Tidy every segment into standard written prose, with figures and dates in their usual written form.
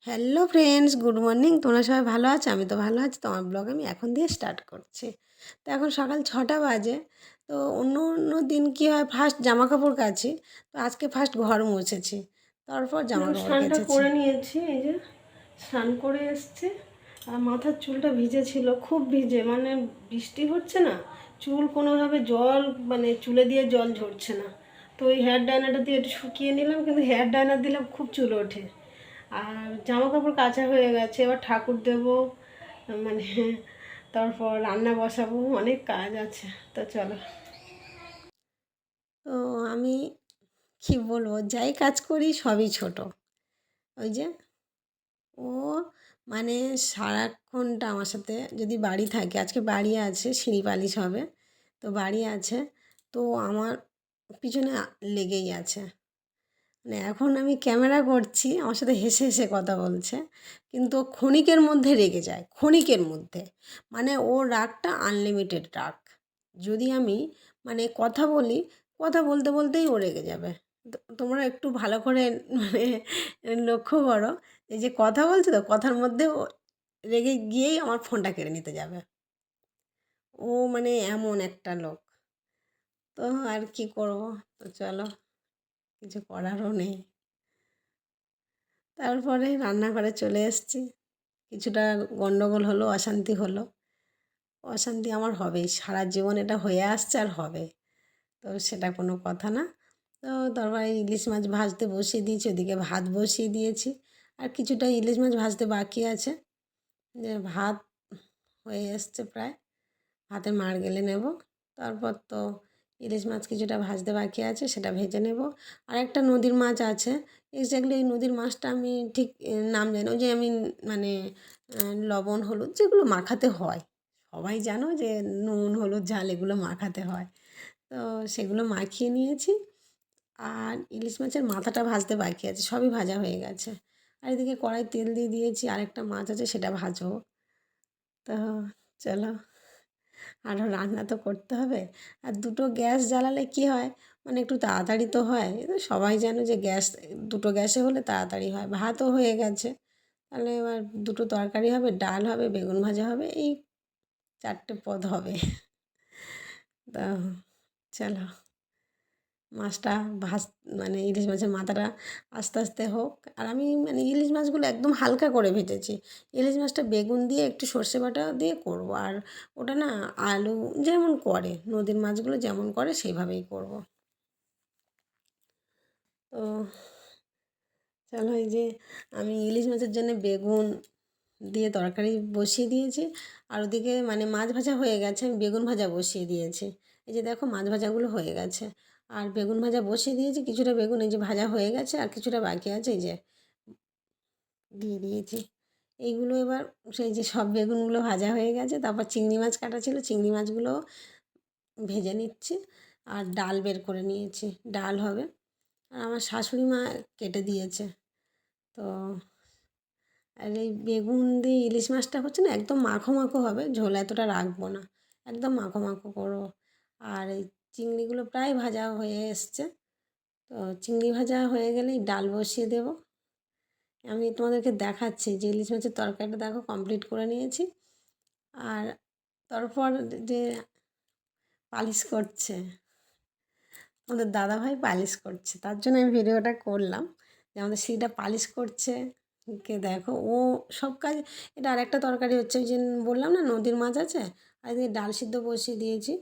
Hello friends, good morning. তোমরা সবাই ভালো আছো? আমি তো ভালো আছি। তোমার ব্লগ আমি এখন দিয়ে স্টার্ট করছি। তো এখন সকাল 6টা বাজে। তো অন্য অন্য দিন কী হয়, ফার্স্ট জামা কাপড় কাচি। তো আজকে ফার্স্ট ঘর মুছেছি, তারপর জামা দেখো কাপড় স্নানটা কেচেছি। করে নিয়েছি, এই যে স্নান করে এসছে। আর মাথার চুলটা ভিজে ছিল, খুব ভিজে, মানে বৃষ্টি হচ্ছে না, চুল কোনোভাবে জল মানে চুলে দিয়ে জল ঝরছে না। তো ওই হেয়ার ড্রায়ারটা দিয়ে একটু শুকিয়ে নিলাম, কিন্তু হেয়ার ড্রায়ার দিলে খুব চুল ওঠে। আর জামা কাপড় কাচা হয়ে গেছে, এবার ঠাকুর দেবো, মানে তারপর রান্না বসাবো, অনেক কাজ আছে। তো চলো। তো আমি কি বলবো, যাই কাজ করি সবই ছোট। ওই যে ও মানে সারাক্ষণটা আমার সাথে, যদি বাড়ি থাকে, আজকে বাড়ি আছে, সিঁড়ি পালিশ হবে, তো বাড়ি আছে, তো আমার পিছনে লেগেই আছে। মানে এখন আমি ক্যামেরা করছি, আমার সাথে হেসে হেসে কথা বলছে, কিন্তু ও ক্ষণিকের মধ্যে রেগে যায়, ক্ষণিকের মধ্যে। মানে ওর রাগটা আনলিমিটেড রাগ। যদি আমি মানে কথা বলি, কথা বলতে বলতেই ও রেগে যাবে। তোমরা একটু ভালো করে মানে লক্ষ্য করো, এই যে কথা বলছে, তো কথার মধ্যে ও রেগে গিয়েই আমার ফোনটা কেড়ে নিতে যাবে। ও মানে এমন একটা লোক। তো আর কি করব, তো চলো, কিছু করারও নেই। তারপরে রান্নাঘরে চলে এসেছি। কিছুটা গণ্ডগোল হলো, অশান্তি হলো। অশান্তি আমার হবেই, সারা জীবন এটা হয়ে আসছে আর হবে। তো সেটা কোনো কথা না। তো তারপরে ইলিশ মাছ ভাজতে বসিয়ে দিয়েছি, ওদিকে ভাত বসিয়ে দিয়েছি। আর কিছুটা ইলিশ মাছ ভাজতে বাকি আছে। যে ভাত হয়ে এসছে প্রায়, ভাতের মাড় গেলে নেব। তারপর তো ইলিশ মাছ কিছুটা ভাজতে বাকি আছে, সেটা ভেজে নেব। আর একটা নদীর মাছ আছে, এক্স্যাক্টলি ওই নদীর মাছটা আমি ঠিক নাম জানি না। ওই যে আমি মানে লবণ হলুদ যেগুলো মাখাতে হয়, সবাই জানো যে নুন হলুদ ঝাল এগুলো মাখাতে হয়, তো সেগুলো মাখিয়ে নিয়েছি। আর ইলিশ মাছের মাথাটা ভাজতে বাকি আছে, সবই ভাজা হয়ে গেছে। আর এদিকে কড়াই তেল দিয়ে দিয়েছি, আরেকটা মাছ আছে সেটা ভাজবো। তো চলো, আরও রান্না তো করতে হবে। আর দুটো গ্যাস জ্বালালে কী হয়, মানে একটু তাড়াতাড়ি তো হয়। এ তো সবাই জানো যে গ্যাস, দুটো গ্যাসে হলে তাড়াতাড়ি হয়। ভাতও হয়ে গেছে, তাহলে এবার দুটো তরকারি হবে, ডাল হবে, বেগুন ভাজা হবে, এই 4টে পদ হবে। তা চলো, মাছটা ভাজ মানে ইলিশ মাছের মাথাটা আস্তে আস্তে হোক। আর আমি মানে ইলিশ মাছগুলো একদম হালকা করে ভেজেছি। ইলিশ মাছটা বেগুন দিয়ে একটু সর্ষে বাটা দিয়ে করব, আর ওটা না আলু যেমন করে, নদীর মাছগুলো যেমন করে সেইভাবেই করব। তো চলো, এই যে আমি ইলিশ মাছের জন্য বেগুন দিয়ে তরকারি বসিয়ে দিয়েছি। আর ওদিকে মানে মাছ ভাজা হয়ে গেছে, আমি বেগুন ভাজা বসিয়ে দিয়েছি। এই যে দেখো, মাছ ভাজাগুলো হয়ে গেছে আর বেগুন ভাজা বসিয়ে দিয়েছি। কিছুটা বেগুন এই যে ভাজা হয়ে গেছে, আর কিছুটা বাকি আছে, এই যে দিয়ে দিয়েছি। এইগুলো এবার সেই যে সব বেগুনগুলো ভাজা হয়ে গেছে, তারপর চিংড়ি মাছ কাটা ছিল, চিংড়ি মাছগুলো ভেজে নিচ্ছি। আর ডাল বের করে নিয়েছি, ডাল হবে। আর আমার শাশুড়ি মা কেটে দিয়েছে। তো আর এই বেগুন দিয়ে ইলিশ মাছটা হচ্ছে না, একদম মাখো মাখো হবে, ঝোল এতটা রাখবো না, একদম মাখো মাখো করবো। আর এই চিংড়িগুলো প্রায় ভাজা হয়ে এসছে। তো চিংড়ি ভাজা হয়ে গেলেই ডাল বসিয়ে দেবো। আমি তোমাদেরকে দেখাচ্ছি যে ইলিশ মাছের তরকারিটা দেখো কমপ্লিট করে নিয়েছি। আর তারপর যে পালিশ করছে, আমাদের দাদাভাই পালিশ করছে, তার জন্য আমি ভিডিওটা করলাম যে আমাদের সিঁড়িটা পালিশ করছে। কে দেখো, ও সব কাজ। এটা আরেকটা তরকারি হচ্ছে, ওই যে বললাম না নদীর মাছ আছে, আর এদিকে ডাল সিদ্ধ বসিয়ে দিয়েছি।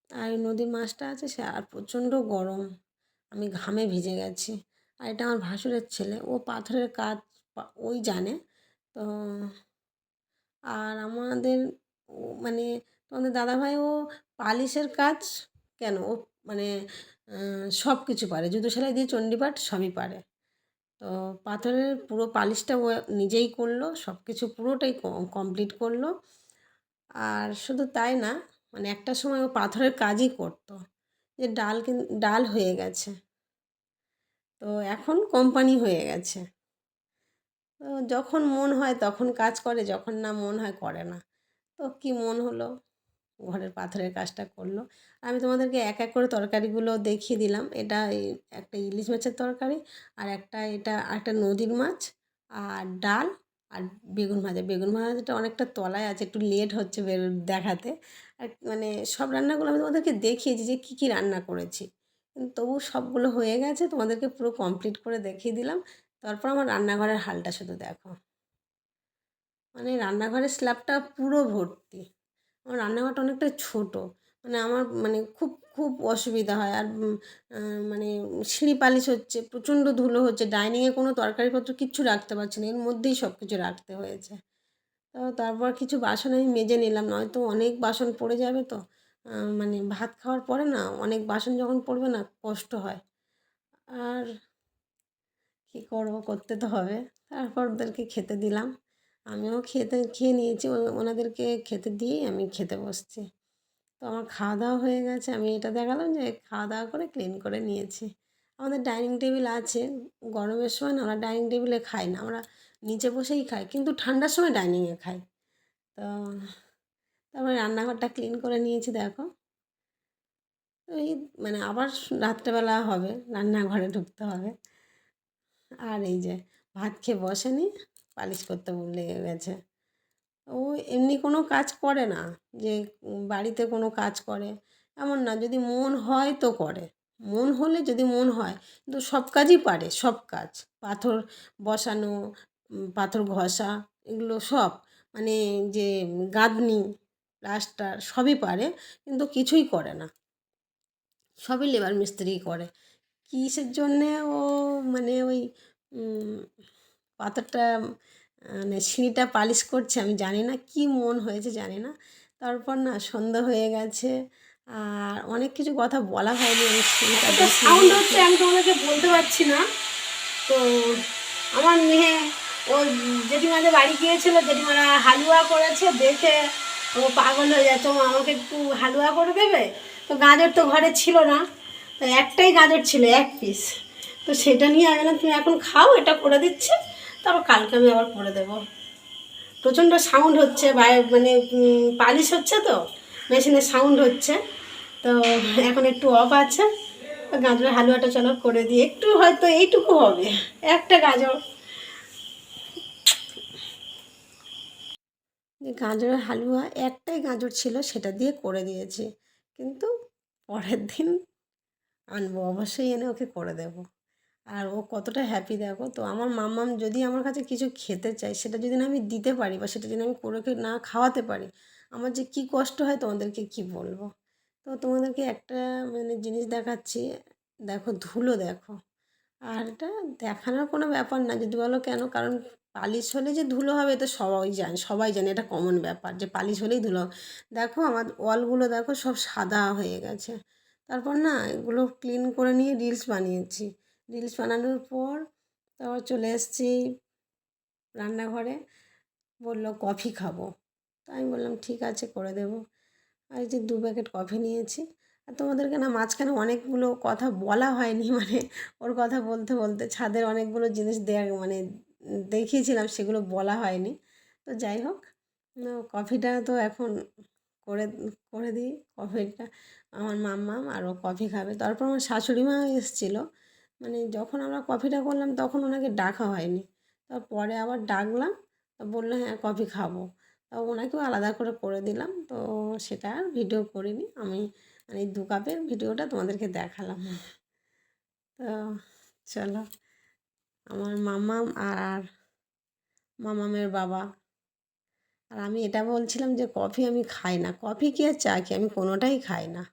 আর ওই নদীর মাছটা আছে, সে আর প্রচণ্ড গরম, আমি ঘামে ভিজে গেছি। আর এটা আমার ভাসুরের ছেলে, ও পাথরের কাজ ওই জানে। তো আর আমাদের মানে তোমাদের দাদাভাই ও পালিশের কাজ, কেন ও মানে সব কিছু পারে, জুতো সেলাই দিয়ে চণ্ডীপাঠ সবই পারে। তো পাথরের পুরো পালিশটা ও নিজেই করলো, সব কিছু পুরোটাই কমপ্লিট করলো। আর শুধু তাই না, মানে একটা সময় ও পাথরের কাজই করতো। যে ডাল হয়ে গেছে, তো এখন কোম্পানি হয়ে গেছে। তো যখন মন হয় তখন কাজ করে, যখন না মন হয় করে না। তো কি মন হলো, ঘরের পাথরের কাজটা করলো। আমি তোমাদেরকে এক এক করে তরকারিগুলো দেখিয়ে দিলাম। এটা একটা ইলিশ মাছের তরকারি, আর একটা এটা আরেকটা নদীর মাছ, আর ডাল আর বেগুন ভাজা। বেগুন ভাজাটা অনেকটা তলায় আছে, একটু লেট হচ্ছে দেখাতে। আর মানে সব রান্নাগুলো আমি তোমাদেরকে দেখিয়েছি যে কী কী রান্না করেছি, কিন্তু তবু সবগুলো হয়ে গেছে, তোমাদেরকে পুরো কমপ্লিট করে দেখিয়ে দিলাম। তারপর আমার রান্নাঘরের হালটা শুধু দেখো, মানে রান্নাঘরের স্ল্যাবটা পুরো ভর্তি। আমার রান্নাঘরটা অনেকটা ছোটো, মানে আমার মানে খুব খুব অসুবিধা হয়। আর মানে সিঁড়ি পালিশ হচ্ছে, প্রচণ্ড ধুলো হচ্ছে, ডাইনিংয়ে কোনো তরকারিপত্র কিচ্ছু রাখতে পারছি না, এর মধ্যেই সব কিছু রাখতে হয়েছে। তো তারপর কিছু বাসন আমি মেজে নিলাম, নয়তো অনেক বাসন পড়ে যাবে। তো মানে ভাত খাওয়ার পরে না অনেক বাসন যখন পড়বে না কষ্ট হয়। আর কী করবো, করতে তো হবে। তারপর ওদেরকে খেতে দিলাম, আমিও খেয়ে নিয়েছি। ওনাদেরকে খেতে দিয়েই আমি খেতে বসছি। তো আমার খাওয়া দাওয়া হয়ে গেছে, আমি এটা দেখালাম যে খাওয়া দাওয়া করে ক্লিন করে নিয়েছি। আমাদের ডাইনিং টেবিল আছে, গরমের সময় না আমরা ডাইনিং টেবিলে খাই না, আমরা নিচে বসেই খাই, কিন্তু ঠান্ডার সময় ডাইনিংয়ে খাই। তো তারপরে রান্নাঘরটা ক্লিন করে নিয়েছি দেখো। ওই মানে আবার রাত্রেবেলা হবে, রান্নাঘরে ঢুকতে হবে। আর এই যে ভাত খেয়ে বসেনি, পালিশ করতে লেগে গেছে। ও এমনি কোনো কাজ করে না যে বাড়িতে কোনো কাজ করে, এমন না। যদি মন হয় তো করে, মন হলে যদি মন হয়, কিন্তু সব কাজই পারে, সব কাজ। পাথর বসানো, পাথর ঘষা, এগুলো সব, মানে যে গাঁথনি, প্লাস্টার সবই পারে, কিন্তু কিছুই করে না, সবই লেবার মিস্ত্রিই করে। কিসের জন্যে ও মানে ওই পাথরটা মানে সিঁড়িটা পালিশ করছে আমি জানি না, কী মন হয়েছে জানি না। তারপর না সন্ধ্যা হয়ে গেছে, আর অনেক কিছু কথা বলা হয়নি, আমি সিঁড়িটা একটা দেখিয়ে সাউন্ড দিয়েছি। হচ্ছে, আমি তোমাদেরকে বলতে পারছি না। তো আমার মেয়ে ও জেঠিমাদের বাড়ি গিয়েছিল, জেঠিমারা হালুয়া করেছে দেখে ও পাগল হয়ে যাচ্ছে, ও আমাকে একটু হালুয়া করে দেবে। তো গাজর তো ঘরে ছিল না, তো একটাই গাজর ছিল, এক পিস। তো সেটা নিয়ে আমি বললাম তুমি এখন খাও, এটা করে দিচ্ছে, তারপর কালকে আমি আবার করে দেবো। প্রচণ্ড সাউন্ড হচ্ছে, মানে পালিশ হচ্ছে তো, মেশিনের সাউন্ড হচ্ছে। তো এখন একটু অফ আছে। গাজরের হালুয়াটা চলো করে দিই, একটু হয়তো এইটুকু হবে, একটা গাজর। যে গাজরের হালুয়া একটাই গাজর ছিল, সেটা দিয়ে করে দিয়েছি, কিন্তু পরের দিন আনবো, অবশ্যই এনে ওকে করে দেবো। আর ও কতটা হ্যাপি দেখো। তো আমার মাম্মাম যদি আমার কাছে কিছু খেতে চায়, সেটা যদি না আমি দিতে পারি, বা সেটা যদি আমি করে না খাওয়াতে পারি, আমার যে কী কষ্ট হয় তোমাদেরকে কী বলবো। তো তোমাদেরকে একটা মানে জিনিস দেখাচ্ছি, দেখো ধুলো দেখো। আর এটা দেখানোর কোনো ব্যাপার না, যদি বলো কেন, কারণ পালিশ হলে যে ধুলো হবে তো সবাই জানে, এটা কমন ব্যাপার যে পালিশ হলেই ধুলো। দেখো আমার ওয়ালগুলো দেখো সব সাদা হয়ে গেছে। তারপর না এগুলো ক্লিন করে নিয়ে রিলস বানিয়েছি। রিলস বানানোর পর তারপর চলে এসেছি রান্নাঘরে, বললো কফি খাবো, তাই আমি বললাম ঠিক আছে করে দেবো। আর এই যে 2 প্যাকেট কফি নিয়েছি। আর তোমাদেরকে না মাঝখানে অনেকগুলো কথা বলা হয়নি, মানে ওর কথা বলতে বলতে ছাদের অনেকগুলো জিনিস মানে দেখিয়েছিলাম, সেগুলো বলা হয়নি। তো যাই হোক, কফিটা তো এখন করে করে দিই কফিটা। আমার মাম্মাম আর ও কফি খাবে। তারপর আমার শাশুড়ি মা এসেছিলো, মানে যখন আমরা কফিটা করলাম তখন ওনাকে ডাকা হয়নি, তারপরে আবার ডাকলাম, তা বললো হ্যাঁ কফি খাবো। তা ওনাকেও আলাদা করে করে দিলাম। তো সেটা আর ভিডিও করিনি আমি, মানে 2 কাপের ভিডিওটা তোমাদেরকে দেখালাম। তো চলো, আমার মাম্মাম আর মামামের বাবা আর আমি এটা বলছিলাম যে কফি আমি খাই না, কফি কি আর চা কি, আমি কোনোটাই খাই না।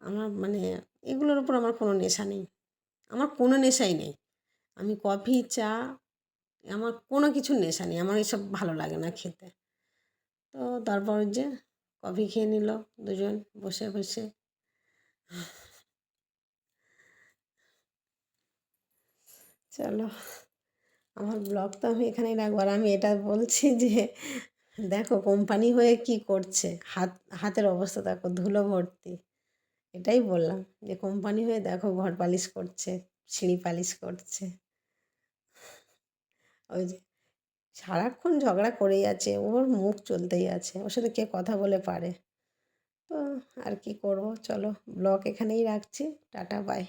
আমার মানে এগুলোর উপর আমার কোনো নেশা নেই, আমার কোনো নেশাই নেই। আমি কফি চা আমার কোনো কিছুর নেশা নেই, আমার এসব ভালো লাগে না খেতে। তো তারপর যে কফি খেয়ে নিল দুজন বসে বসে। চলো, আমার ব্লগ তো আমি এখানেই রাখবো। আর আমি এটা বলছি যে দেখো কোম্পানি হয়ে কি করছে, হাতের অবস্থা দেখো ধুলো ভর্তি। এটাই বললাম যে কোম্পানি হয়ে দেখো ঘর পালিশ করছে, সিঁড়ি পালিশ করছে। ওই যে সারাক্ষণ ঝগড়া করেই আছে, ওর মুখ চলতেই আছে, ওর সাথে কে কথা বলে পারে। তো আর কি করবো, চলো ব্লগ এখানেই রাখছি, টাটা বাই।